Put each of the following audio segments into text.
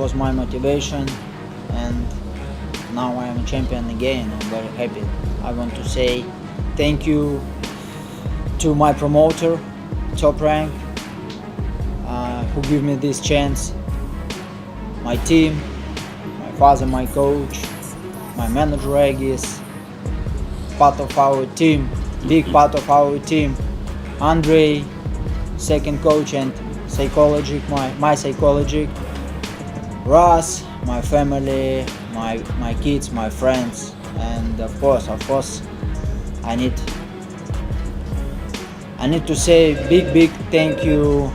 was my motivation, and now I am a champion again. I'm very happy. I want to say thank you to my promoter, Top Rank, who gave me this chance, my team, my father, my coach, my manager Regis, part of our team, big part of our team, Andre, second coach and psychologic, my psychologic, Russ, my family, my kids, my friends, and of course, I need to say big thank you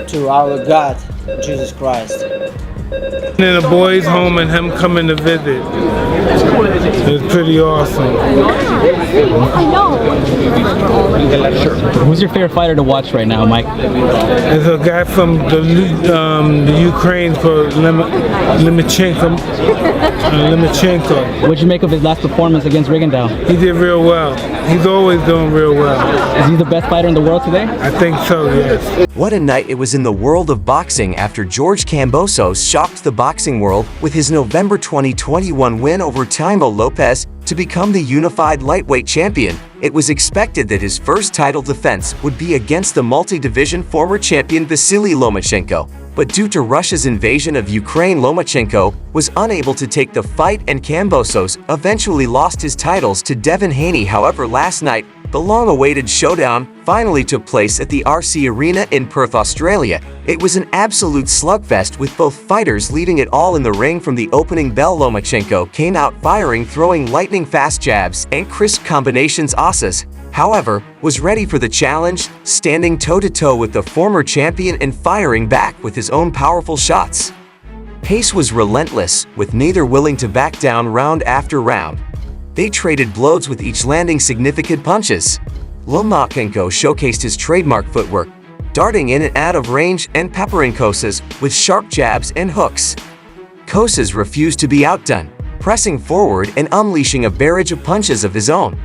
to our God, Jesus Christ. In the boys' home and him coming to visit. It's pretty awesome. Who's your favorite fighter to watch right now, Mike? There's a guy from the Ukraine called Lomachenko. What'd you make of his last performance against Rigondeaux? He did real well. He's always doing real well. Is he the best fighter in the world today? I think so, yes. What a night it was in the world of boxing after George Kambosos shocked the boxing world with his November 2021 win over Lopez to become the unified lightweight champion. It was expected that his first title defense would be against the multi-division former champion Vasiliy Lomachenko, but due to Russia's invasion of Ukraine, Lomachenko was unable to take the fight and Kambosos eventually lost his titles to Devin Haney. However, last night, the long-awaited showdown finally took place at the RC Arena in Perth, Australia. It was an absolute slugfest with both fighters leaving it all in the ring from the opening bell. Lomachenko came out firing, throwing lightning-fast jabs and crisp combinations. Asas, however, was ready for the challenge, standing toe-to-toe with the former champion and firing back with his own powerful shots. Pace was relentless, with neither willing to back down round after round. They traded blows with each landing significant punches. Lomachenko showcased his trademark footwork, darting in and out of range and peppering Kosas with sharp jabs and hooks. Kosas refused to be outdone, pressing forward and unleashing a barrage of punches of his own.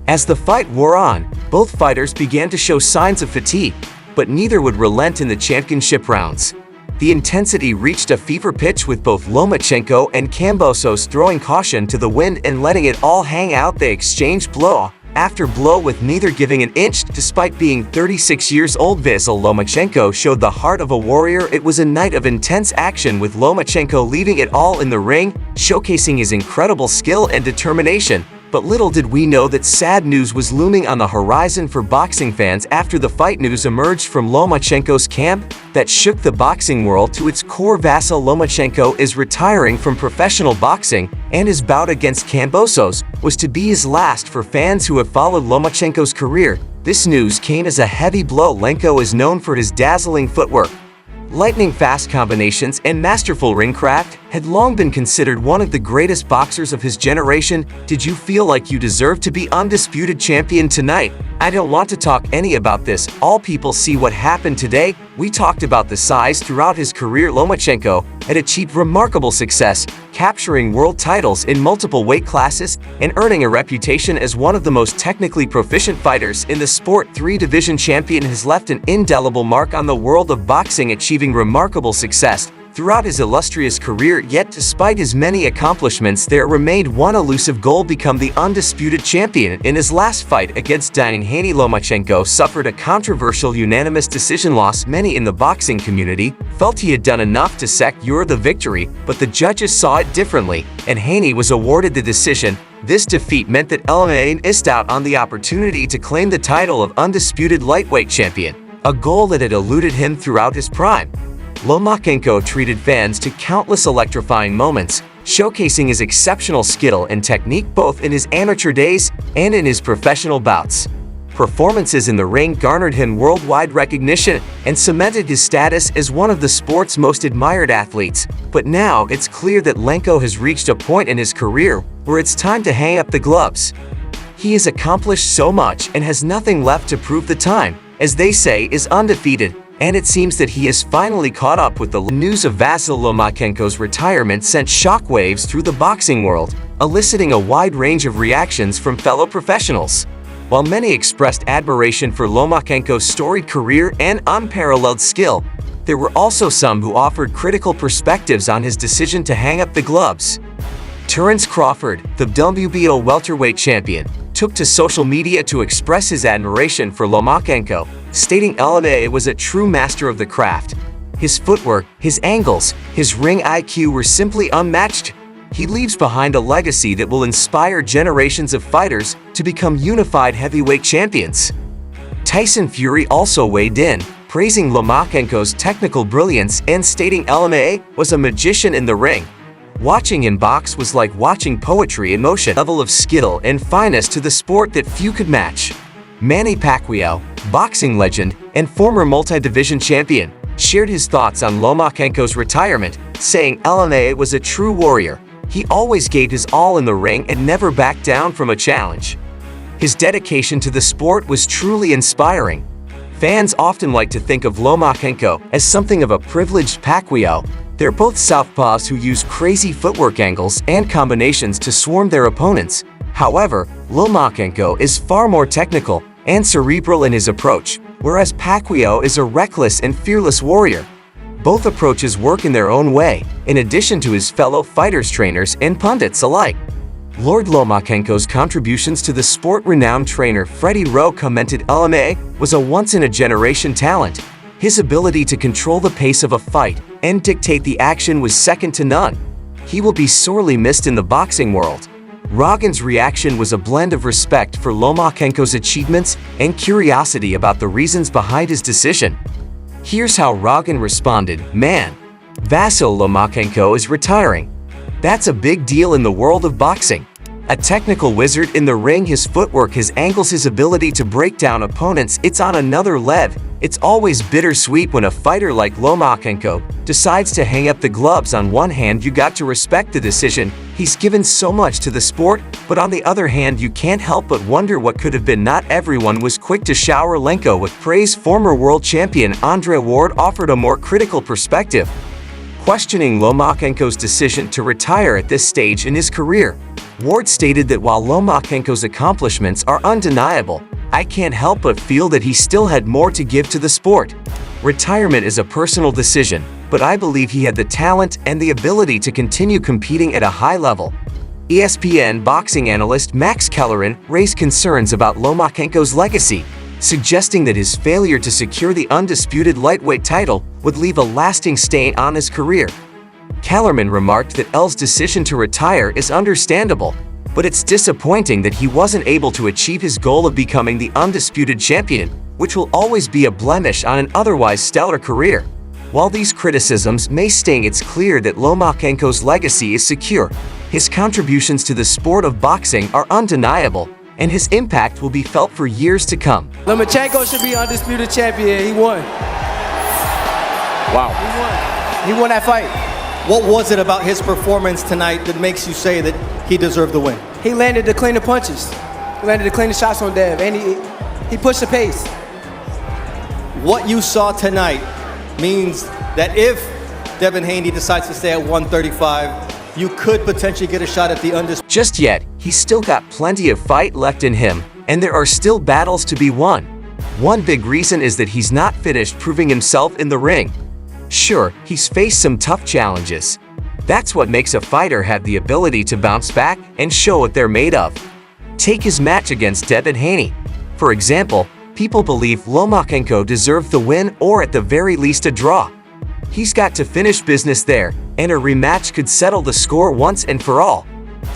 As the fight wore on, both fighters began to show signs of fatigue, but neither would relent in the championship rounds. The intensity reached a fever pitch with both Lomachenko and Kambosos throwing caution to the wind and letting it all hang out. They exchanged blow after blow with neither giving an inch. Despite being 36 years old, Vasiliy Lomachenko showed the heart of a warrior. It was a night of intense action with Lomachenko leaving it all in the ring, showcasing his incredible skill and determination. But little did we know that sad news was looming on the horizon for boxing fans after the fight. News emerged from Lomachenko's camp that shook the boxing world to its core. Vasiliy Lomachenko is retiring from professional boxing, and his bout against Kambosos was to be his last. For fans who have followed Lomachenko's career, this news came as a heavy blow. Lomachenko is known for his dazzling footwork, lightning-fast combinations, and masterful ring craft. Had long been considered one of the greatest boxers of his generation. Did you feel like you deserved to be undisputed champion tonight? I don't want to talk any about this. All people see what happened today. We talked about the size. Throughout his career, Lomachenko had achieved remarkable success, capturing world titles in multiple weight classes and earning a reputation as one of the most technically proficient fighters in the sport. Three-division champion has left an indelible mark on the world of boxing, achieving remarkable success throughout his illustrious career. Yet despite his many accomplishments, there remained one elusive goal: become the undisputed champion. In his last fight against Devin Haney, Lomachenko suffered a controversial unanimous decision loss. Many in the boxing community felt he had done enough to secure the victory, but the judges saw it differently, and Haney was awarded the decision. This defeat meant that Lomachenko missed out on the opportunity to claim the title of undisputed lightweight champion, a goal that had eluded him throughout his prime. Lomachenko treated fans to countless electrifying moments, showcasing his exceptional skill and technique both in his amateur days and in his professional bouts. Performances in the ring garnered him worldwide recognition and cemented his status as one of the sport's most admired athletes. But now it's clear that Lomachenko has reached a point in his career where it's time to hang up the gloves. He has accomplished so much and has nothing left to prove. The time, as they say, is undefeated, and it seems that he has finally caught up. With the news of Vasiliy Lomachenko's retirement sent shockwaves through the boxing world, eliciting a wide range of reactions from fellow professionals. While many expressed admiration for Lomachenko's storied career and unparalleled skill, there were also some who offered critical perspectives on his decision to hang up the gloves. Terence Crawford, the WBO welterweight champion, took to social media to express his admiration for Lomachenko, stating LMA was a true master of the craft. His footwork, his angles, his ring IQ were simply unmatched. He leaves behind a legacy that will inspire generations of fighters to become unified heavyweight champions. Tyson Fury also weighed in, praising Lomachenko's technical brilliance and stating LMA was a magician in the ring. Watching him box was like watching poetry in motion, level of skill and finesse to the sport that few could match. Manny Pacquiao, boxing legend and former multi-division champion, shared his thoughts on Lomachenko's retirement, saying LMA was a true warrior. He always gave his all in the ring and never backed down from a challenge. His dedication to the sport was truly inspiring. Fans often like to think of Lomachenko as something of a privileged Pacquiao. They're both southpaws who use crazy footwork angles and combinations to swarm their opponents. However, Lomachenko is far more technical and cerebral in his approach, whereas Pacquiao is a reckless and fearless warrior. Both approaches work in their own way, in addition to his fellow fighters, trainers, and pundits alike. Lord Lomachenko's contributions to the sport. Renowned trainer Freddie Rowe commented LMA was a once-in-a-generation talent. His ability to control the pace of a fight and dictate the action was second to none. He will be sorely missed in the boxing world. Rogan's reaction was a blend of respect for Lomachenko's achievements and curiosity about the reasons behind his decision. Here's how Rogan responded: "Man, Vasiliy Lomachenko is retiring. That's a big deal in the world of boxing. A technical wizard in the ring, his footwork, his angles, his ability to break down opponents, it's on another level. It's always bittersweet when a fighter like Lomachenko decides to hang up the gloves. On one hand, you got to respect the decision. He's given so much to the sport, but on the other hand, you can't help but wonder what could have been. Not everyone was quick to shower Lenko with praise. Former world champion Andre Ward offered a more critical perspective, questioning Lomachenko's decision to retire at this stage in his career. Ward stated that while Lomachenko's accomplishments are undeniable, I can't help but feel that he still had more to give to the sport. Retirement is a personal decision, but I believe he had the talent and the ability to continue competing at a high level." ESPN boxing analyst Max Kellerman raised concerns about Lomachenko's legacy, suggesting that his failure to secure the undisputed lightweight title would leave a lasting stain on his career. Kellerman remarked that L's decision to retire is understandable, but it's disappointing that he wasn't able to achieve his goal of becoming the undisputed champion, which will always be a blemish on an otherwise stellar career. While these criticisms may sting, it's clear that Lomachenko's legacy is secure. His contributions to the sport of boxing are undeniable, and his impact will be felt for years to come. Lomachenko should be undisputed champion. He won. Wow. He won that fight. What was it about his performance tonight that makes you say that he deserved the win? He landed the cleaner punches. He landed the cleaner shots on Dev, and he pushed the pace. What you saw tonight means that if Devin Haney decides to stay at 135, you could potentially get a shot at the undisputed. Just yet, he's still got plenty of fight left in him, and there are still battles to be won. One big reason is that he's not finished proving himself in the ring. Sure, he's faced some tough challenges. That's what makes a fighter have the ability to bounce back and show what they're made of. Take his match against Devin Haney. For example, people believe Lomachenko deserved the win or at the very least a draw. He's got to finish business there, and a rematch could settle the score once and for all.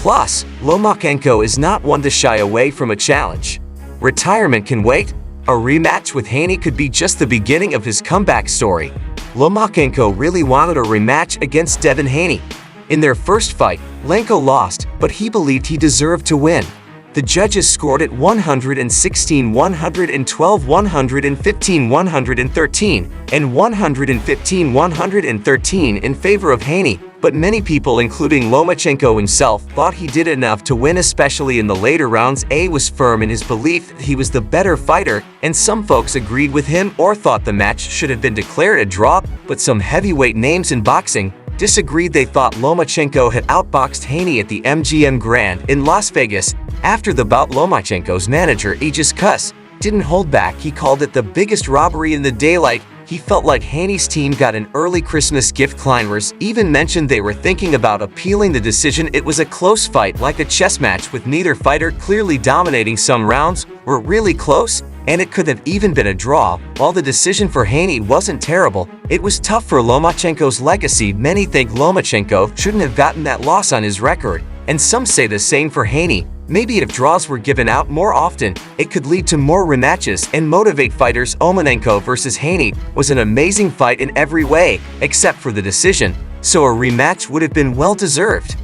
Plus, Lomachenko is not one to shy away from a challenge. Retirement can wait. A rematch with Haney could be just the beginning of his comeback story. Lomachenko really wanted a rematch against Devin Haney. In their first fight, Lenko lost, but he believed he deserved to win. The judges scored it 116, 112, 115, 113, and 115, 113 in favor of Haney, but many people, including Lomachenko himself, thought he did enough to win, especially in the later rounds. A was firm in his belief that he was the better fighter, and some folks agreed with him or thought the match should have been declared a draw, but some heavyweight names in boxing disagreed. They thought Lomachenko had outboxed Haney at the MGM Grand in Las Vegas. After the bout, Lomachenko's manager Aegis Kuss didn't hold back. He called it the biggest robbery in the daylight He felt like Haney's team got an early Christmas gift. Climbers even mentioned they were thinking about appealing the decision. It was a close fight, like a chess match, with neither fighter clearly dominating. Some rounds were really close, and it could have even been a draw. While the decision for Haney wasn't terrible, it was tough for Lomachenko's legacy. Many think Lomachenko shouldn't have gotten that loss on his record, and some say the same for Haney. Maybe if draws were given out more often, it could lead to more rematches and motivate fighters. Lomachenko versus Haney was an amazing fight in every way, except for the decision, so a rematch would have been well-deserved.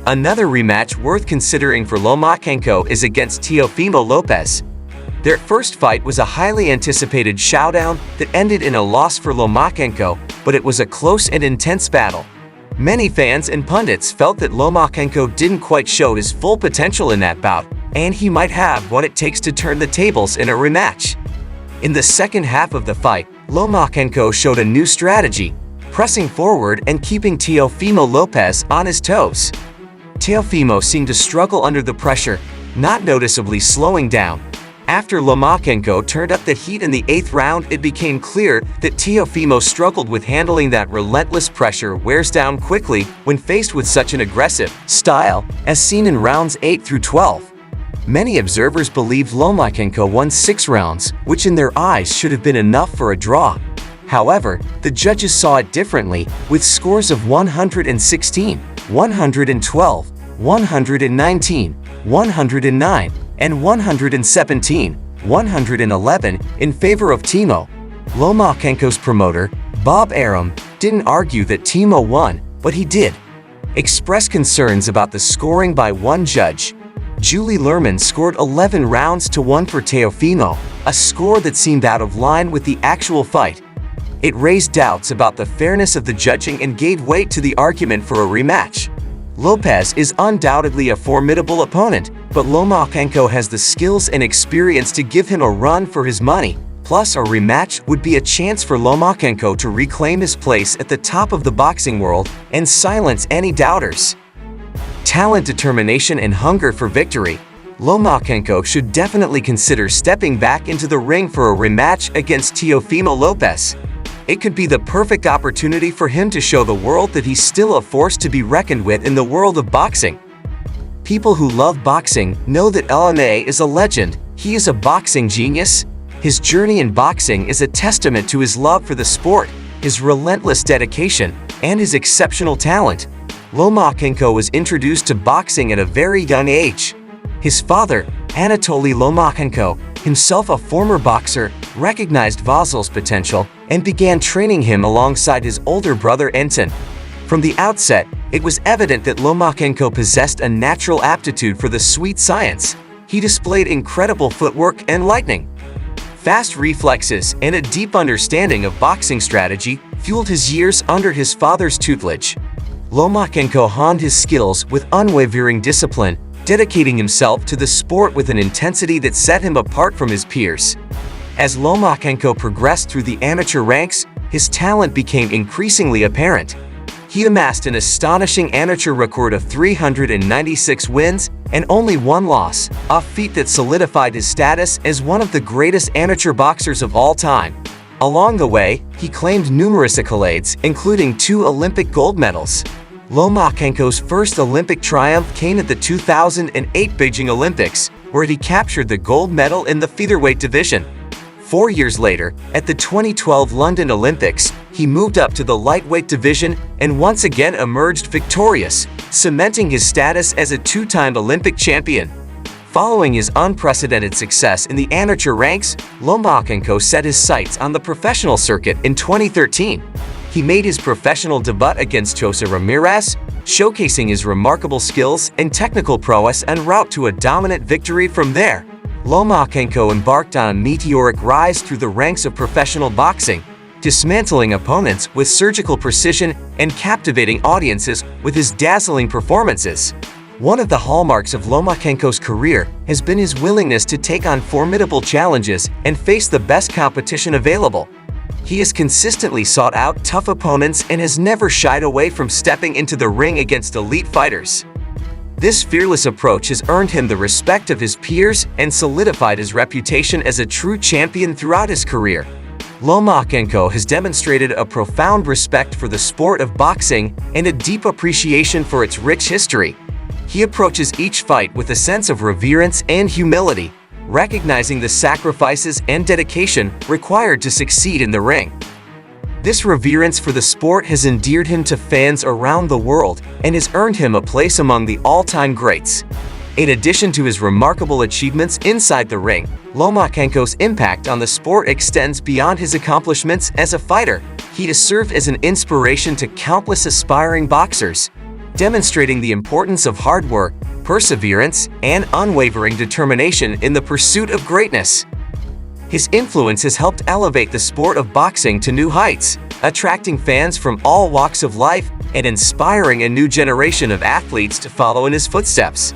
Another rematch worth considering for Lomachenko is against Teofimo Lopez. Their first fight was a highly anticipated showdown that ended in a loss for Lomachenko, but it was a close and intense battle. Many fans and pundits felt that Lomachenko didn't quite show his full potential in that bout, and he might have what it takes to turn the tables in a rematch. In the second half of the fight, Lomachenko showed a new strategy, pressing forward and keeping Teofimo Lopez on his toes. Teofimo seemed to struggle under the pressure, not noticeably slowing down. After Lomachenko turned up the heat in the 8th round, it became clear that Teofimo struggled with handling that. Relentless pressure wears down quickly when faced with such an aggressive style, as seen in rounds 8 through 12. Many observers believed Lomachenko won 6 rounds, which in their eyes should have been enough for a draw. However, the judges saw it differently, with scores of 116, 112, 119, 109, and 117, 111 in favor of Timo. Lomachenko's promoter, Bob Arum, didn't argue that Timo won, but he did express concerns about the scoring by one judge. Julie Lerman scored 11 rounds to 1 for Teofimo, a score that seemed out of line with the actual fight. It raised doubts about the fairness of the judging and gave weight to the argument for a rematch. Lopez is undoubtedly a formidable opponent, but Lomachenko has the skills and experience to give him a run for his money. Plus, a rematch would be a chance for Lomachenko to reclaim his place at the top of the boxing world and silence any doubters. Talent, determination, and hunger for victory. Lomachenko should definitely consider stepping back into the ring for a rematch against Teofimo Lopez. It could be the perfect opportunity for him to show the world that he's still a force to be reckoned with in the world of boxing. People who love boxing know that LMA is a legend. He is a boxing genius. His journey in boxing is a testament to his love for the sport, his relentless dedication, and his exceptional talent. Lomachenko was introduced to boxing at a very young age. His father, Anatoly Lomachenko, himself a former boxer, recognized Vasil's potential and began training him alongside his older brother Anton. From the outset, it was evident that Lomachenko possessed a natural aptitude for the sweet science. He displayed incredible footwork and lightning. Fast reflexes and a deep understanding of boxing strategy fueled his years under his father's tutelage. Lomachenko honed his skills with unwavering discipline, dedicating himself to the sport with an intensity that set him apart from his peers. As Lomachenko progressed through the amateur ranks, his talent became increasingly apparent. He amassed an astonishing amateur record of 396 wins and only 1 loss, a feat that solidified his status as one of the greatest amateur boxers of all time. Along the way, he claimed numerous accolades, including 2 Olympic gold medals. Lomachenko's first Olympic triumph came at the 2008 Beijing Olympics, where he captured the gold medal in the featherweight division. 4 years later, at the 2012 London Olympics, he moved up to the lightweight division and once again emerged victorious, cementing his status as a 2-time Olympic champion. Following his unprecedented success in the amateur ranks, Lomachenko set his sights on the professional circuit in 2013. He made his professional debut against Jose Ramirez, showcasing his remarkable skills and technical prowess en route to a dominant victory. From there, Lomachenko embarked on a meteoric rise through the ranks of professional boxing, dismantling opponents with surgical precision and captivating audiences with his dazzling performances. One of the hallmarks of Lomachenko's career has been his willingness to take on formidable challenges and face the best competition available. He has consistently sought out tough opponents and has never shied away from stepping into the ring against elite fighters. This fearless approach has earned him the respect of his peers and solidified his reputation as a true champion throughout his career. Lomachenko has demonstrated a profound respect for the sport of boxing and a deep appreciation for its rich history. He approaches each fight with a sense of reverence and humility, recognizing the sacrifices and dedication required to succeed in the ring. This reverence for the sport has endeared him to fans around the world and has earned him a place among the all-time greats. In addition to his remarkable achievements inside the ring, Lomachenko's impact on the sport extends beyond his accomplishments as a fighter. He has served as an inspiration to countless aspiring boxers, demonstrating the importance of hard work, perseverance, and unwavering determination in the pursuit of greatness. His influence has helped elevate the sport of boxing to new heights, attracting fans from all walks of life and inspiring a new generation of athletes to follow in his footsteps.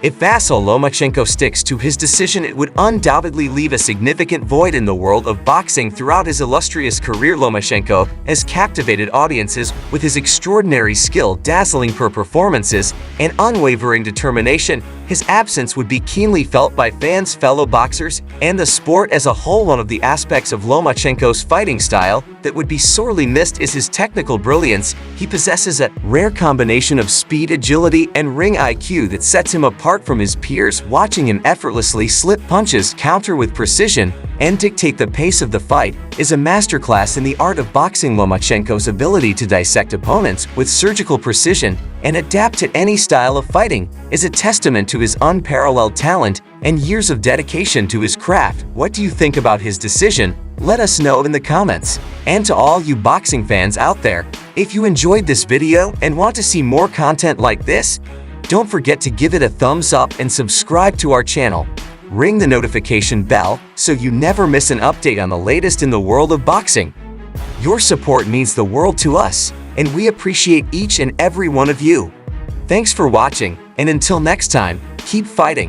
If Vasiliy Lomachenko sticks to his decision, it would undoubtedly leave a significant void in the world of boxing. Throughout his illustrious career, Lomachenko has captivated audiences with his extraordinary skill, dazzling performances, and unwavering determination. His absence would be keenly felt by fans, fellow boxers, and the sport as a whole. One of the aspects of Lomachenko's fighting style that would be sorely missed is his technical brilliance. He possesses a rare combination of speed, agility, and ring IQ that sets him apart from his peers. Watching him effortlessly slip punches, counter with precision, and dictate the pace of the fight is a masterclass in the art of boxing. Lomachenko's ability to dissect opponents with surgical precision and adapt to any style of fighting is a testament to his unparalleled talent and years of dedication to his craft. What do you think about his decision? Let us know in the comments. And to all you boxing fans out there, if you enjoyed this video and want to see more content like this, don't forget to give it a thumbs up and subscribe to our channel. Ring the notification bell so you never miss an update on the latest in the world of boxing. Your support means the world to us, and we appreciate each and every one of you. Thanks for watching, and until next time, keep fighting.